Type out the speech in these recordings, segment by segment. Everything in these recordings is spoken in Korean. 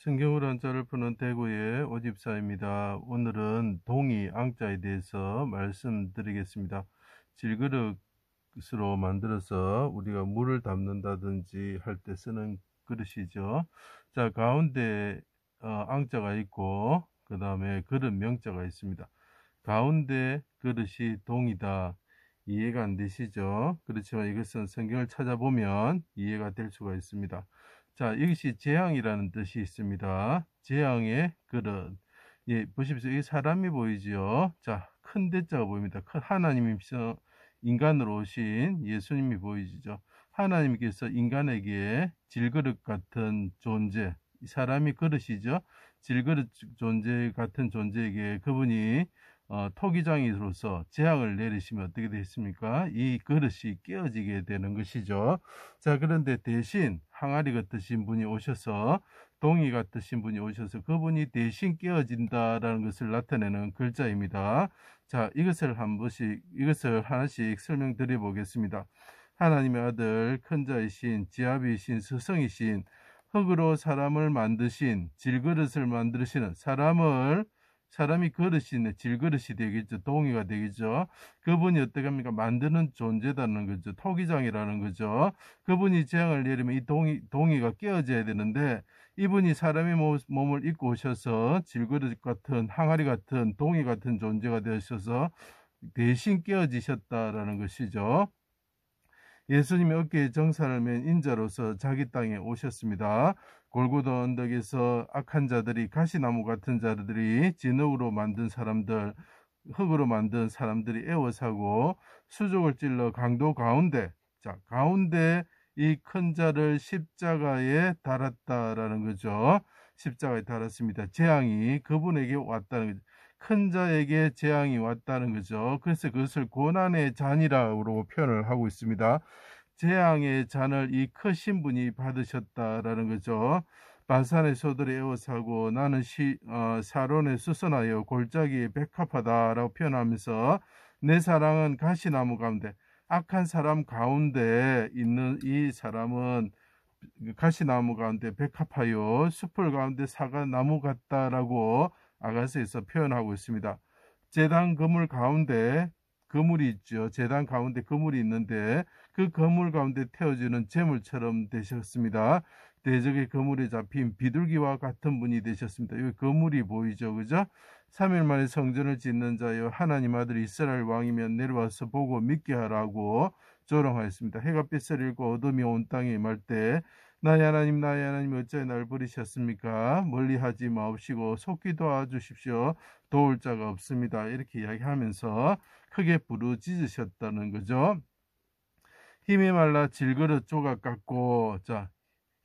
성경으로 한자를 푸는 대구의 오집사입니다. 오늘은 동이 앙자에 대해서 말씀드리겠습니다. 질그릇으로 만들어서 우리가 물을 담는다든지 할 때 쓰는 그릇이죠. 자, 가운데 앙자가 있고 그 다음에 그릇 명자가 있습니다. 가운데 그릇이 동이다. 이해가 안 되시죠? 그렇지만 이것은 성경을 찾아보면 이해가 될 수가 있습니다. 자, 이것이 재앙이라는 뜻이 있습니다. 재앙의 그릇. 예, 보십시오. 이 사람이 보이지요? 자, 큰 대자가 보입니다. 하나님께서 인간으로 오신 예수님이 보이시죠? 하나님께서 인간에게 질그릇 같은 존재, 이 사람이 그릇이죠? 질그릇 존재 같은 존재에게 그분이 토기장이로서 재앙을 내리시면 어떻게 되겠습니까? 이 그릇이 깨어지게 되는 것이죠. 자, 그런데 대신 항아리 같으신 분이 오셔서 동이 같으신 분이 오셔서 그분이 대신 깨어진다라는 것을 나타내는 글자입니다. 자, 이것을 하나씩 설명드려 보겠습니다. 하나님의 아들 큰 자이신 지아비이신 스승이신 흙으로 사람을 만드신 질그릇을 만드시는 사람이 그릇이 질그릇이 되겠죠. 동이가 되겠죠. 그분이 어떻게 합니까? 만드는 존재다는 거죠. 토기장이라는 거죠. 그분이 재앙을 내리면 이 동이가 깨어져야 되는데 이분이 사람의 몸을 입고 오셔서 질그릇 같은 항아리 같은 동이 같은 존재가 되셔서 대신 깨어지셨다라는 것이죠. 예수님이 어깨에 정사를 맨 인자로서 자기 땅에 오셨습니다. 골고다 언덕에서 악한 자들이 가시나무 같은 자들이 진흙으로 만든 사람들, 흙으로 만든 사람들이 애워사고 수족을 찔러 강도 가운데, 자, 가운데 이 큰 자를 십자가에 달았다라는 거죠. 십자가에 달았습니다. 재앙이 그분에게 왔다는 거죠. 큰 자에게 재앙이 왔다는 거죠. 그래서 그것을 고난의 잔이라고 표현을 하고 있습니다. 재앙의 잔을 이 크신 분이 받으셨다라는 거죠. 바산의 소들이 에워싸고 나는 사론에 수선하여 골짜기에 백합하다라고 표현하면서 내 사랑은 가시나무 가운데 악한 사람 가운데 있는 이 사람은 가시나무 가운데 백합하여 숲을 가운데 사과나무 같다라고 아가서에서 표현하고 있습니다. 제단 그물 가운데 그물이 있죠. 제단 가운데 그물이 있는데 그 그물 가운데 태워지는 재물처럼 되셨습니다. 대적의 그물에 잡힌 비둘기와 같은 분이 되셨습니다. 여기 그물이 보이죠. 그죠? 3일 만에 성전을 짓는 자여 하나님 아들 이스라엘 왕이면 내려와서 보고 믿게 하라고 조롱하였습니다. 해가 빗서리고 어둠이 온 땅에 임할 때 나의 하나님 어찌하여 날 버리셨습니까? 멀리하지 마옵시고 속히 도와주십시오. 도울 자가 없습니다. 이렇게 이야기하면서 크게 부르짖으셨다는 거죠. 힘이 말라 질그릇 조각 같고, 자,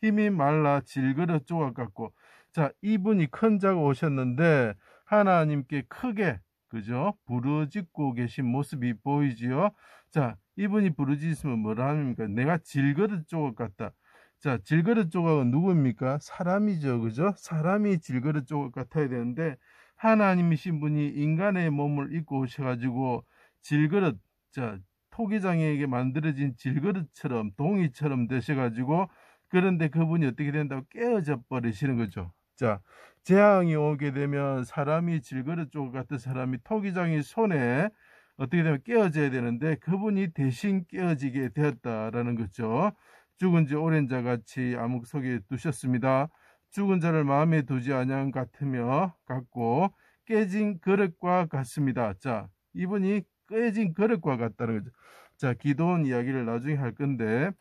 힘이 말라 질그릇 조각 같고, 자, 이분이 큰 자가 오셨는데 하나님께 크게, 그죠? 부르짖고 계신 모습이 보이지요. 자, 이분이 부르짖으면 뭐라 합니까? 내가 질그릇 조각 같다. 자, 질그릇 조각은 누구입니까? 사람이죠. 그죠? 사람이 질그릇 조각 같아야 되는데 하나님이신 분이 인간의 몸을 입고 오셔가지고 질그릇, 자, 토기장에게 만들어진 질그릇처럼 동이처럼 되셔가지고 그런데 그분이 어떻게 된다고 깨어져 버리시는 거죠. 자, 재앙이 오게 되면 사람이 질그릇 조각 같은 사람이 토기장의 손에 어떻게 되면 깨어져야 되는데 그분이 대신 깨어지게 되었다라는 거죠. 죽은 지 오랜 자 같이 암흑 속에 두셨습니다. 죽은 자를 마음에 두지 아니한 같고 깨진 그릇과 같습니다. 자, 이분이 깨진 그릇과 같다는 거죠. 자, 기도원 이야기를 나중에 할 건데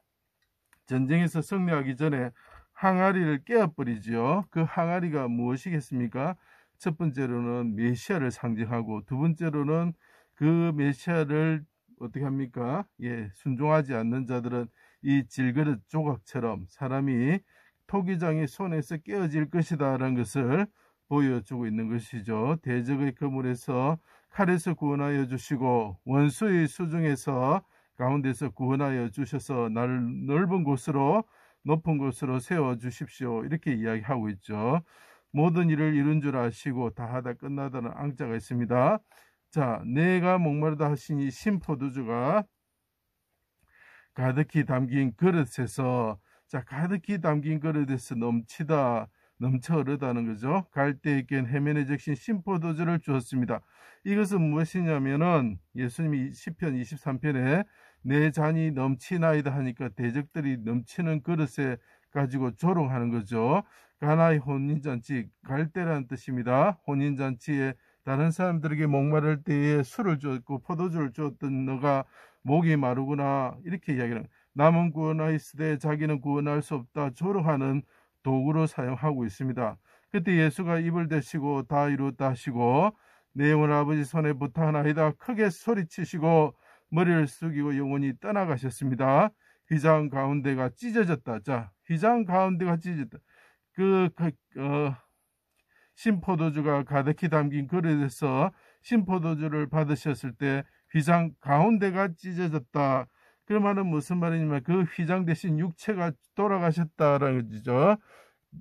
전쟁에서 승리하기 전에 항아리를 깨어버리지요. 그 항아리가 무엇이겠습니까? 첫 번째로는 메시아를 상징하고 두 번째로는 그 메시아를 어떻게 합니까? 예, 순종하지 않는 자들은 이 질그릇 조각처럼 사람이 토기장의 손에서 깨어질 것이다 라는 것을 보여주고 있는 것이죠. 대적의 그물에서 칼에서 구원하여 주시고 원수의 수중에서 가운데서 구원하여 주셔서 나를 넓은 곳으로 높은 곳으로 세워 주십시오. 이렇게 이야기하고 있죠. 모든 일을 이룬 줄 아시고 다 하다 끝나다는 앙자가 있습니다. 자, 내가 목마르다 하시니 신포도주가 가득히 담긴 그릇에서, 자, 가득히 담긴 그릇에서 넘치다 넘쳐 흐르다는 거죠. 갈대에겐 해면에 적신 신포도주를 주었습니다. 이것은 무엇이냐면은 예수님이 시편 23편에 내 잔이 넘치나이다 하니까 대적들이 넘치는 그릇에 가지고 조롱하는 거죠. 가나의 혼인잔치, 갈대라는 뜻입니다. 혼인잔치에 다른 사람들에게 목마를 때에 술을 주었고 포도주를 주었던 너가 목이 마르구나, 이렇게 이야기하는, 남은 구원하였으되 자기는 구원할 수 없다 조롱하는 도구로 사용하고 있습니다. 그때 예수가 입을 대시고 다 이루었다 하시고 내 영혼 아버지 손에 부탁하나이다 크게 소리치시고 머리를 숙이고 영원히 떠나가셨습니다. 휘장 가운데가 찢어졌다. 자, 휘장 가운데가 찢어졌다. 신포도주가 가득히 담긴 그릇에서 신포도주를 받으셨을 때 휘장 가운데가 찢어졌다. 그 말은 무슨 말이냐면 그 휘장 대신 육체가 돌아가셨다라는 거죠.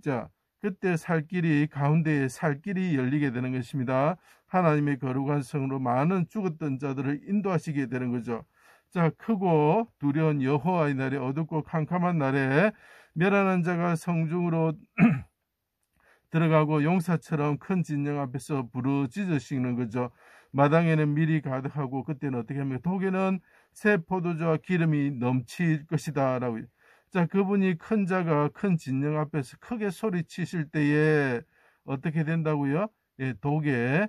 자, 그때 살길이, 가운데에 살길이 열리게 되는 것입니다. 하나님의 거룩한 성으로 많은 죽었던 자들을 인도하시게 되는 거죠. 자, 크고 두려운 여호와의 날에, 어둡고 캄캄한 날에 멸하는 자가 성중으로 들어가고 용사처럼 큰 진영 앞에서 부르짖으시는 거죠. 마당에는 밀이 가득하고 그때는 어떻게 합니까? 독에는 새 포도주와 기름이 넘칠 것이다 라고. 자, 그분이 큰 자가 큰 진영 앞에서 크게 소리치실 때에 어떻게 된다고요? 예, 독에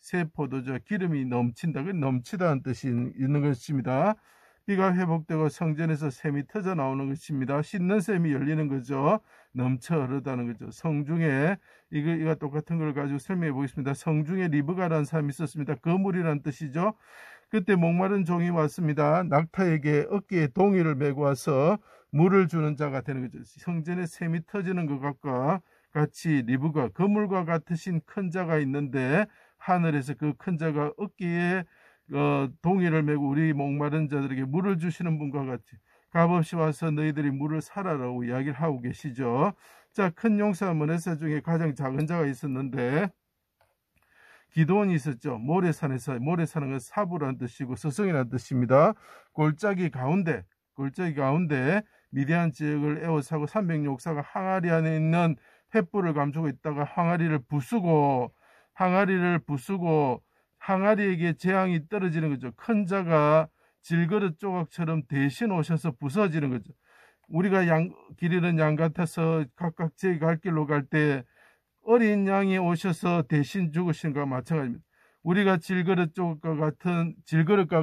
새 포도주와 기름이 넘친다. 넘치다는 뜻이 있는 것입니다. 비가 회복되고 성전에서 샘이 터져 나오는 것입니다. 씻는 샘이 열리는 거죠. 넘쳐 흐르다는 거죠. 성중에 이거 똑같은 걸 가지고 설명해 보겠습니다. 성중에 리브가라는 사람이 있었습니다. 거물이라는 뜻이죠. 그때 목마른 종이 왔습니다. 낙타에게 어깨에 동이를 메고 와서 물을 주는 자가 되는 거죠. 성전에 샘이 터지는 것과 같이 리브가, 거물과 같으신 큰 자가 있는데 하늘에서 그 큰 자가 어깨에 동이를 메고 우리 목마른 자들에게 물을 주시는 분과 같이 값없이 와서 너희들이 물을 사라라고 이야기를 하고 계시죠. 자, 큰 용사 머네사 중에 가장 작은 자가 있었는데 기드온이 있었죠. 모래산에서, 모래산은 건 사부라는 뜻이고 서성이라는 뜻입니다. 골짜기 가운데 미디안 지역을 에워싸고 300용사가 항아리 안에 있는 횃불을 감추고 있다가 항아리를 부수고 항아리에게 재앙이 떨어지는 거죠. 큰 자가 질그릇 조각처럼 대신 오셔서 부서지는 거죠. 우리가 길 잃은 양 같아서 각각 제 갈 길로 갈 때 어린 양이 오셔서 대신 죽으신 것과 마찬가지입니다. 우리가 질그릇과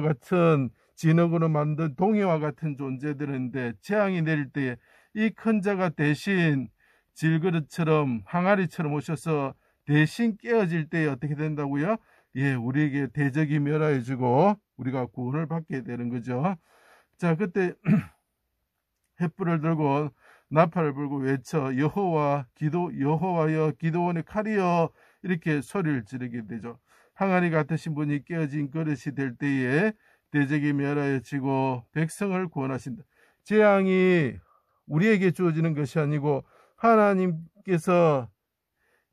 같은 진흙으로 만든 동이와 같은 존재들인데 재앙이 내릴 때에 이 큰 자가 대신 질그릇처럼 항아리처럼 오셔서 대신 깨어질 때에 어떻게 된다고요? 예, 우리에게 대적이 멸하여지고 우리가 구원을 받게 되는 거죠. 자, 그때 횃불을 들고 나팔을 불고 외쳐 여호와여 기드온의 칼이여, 이렇게 소리를 지르게 되죠. 항아리 같으신 분이 깨어진 그릇이 될 때에 대적이 멸하여지고 백성을 구원하신다. 재앙이 우리에게 주어지는 것이 아니고 하나님께서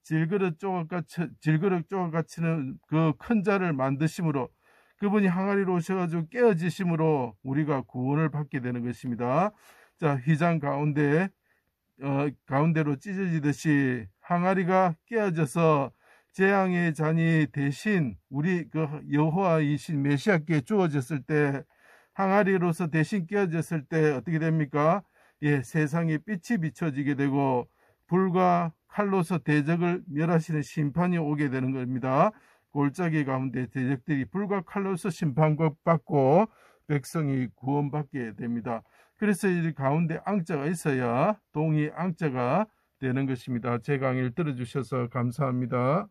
질그릇 조각같이는 그 큰 자를 만드심으로 그분이 항아리로 오셔가지고 깨어지심으로 우리가 구원을 받게 되는 것입니다. 자, 휘장 가운데로 찢어지듯이 항아리가 깨어져서 재앙의 잔이 대신 우리 여호와이신 메시아께 주어졌을 때, 항아리로서 대신 깨어졌을 때 어떻게 됩니까? 예, 세상에 빛이 비춰지게 되고 불과 칼로서 대적을 멸하시는 심판이 오게 되는 겁니다. 골짜기 가운데 대적들이 불과 칼로서 심판받고 백성이 구원받게 됩니다. 그래서 이 가운데 앙자가 있어야 동이 앙자가 되는 것입니다. 제 강의를 들어주셔서 감사합니다.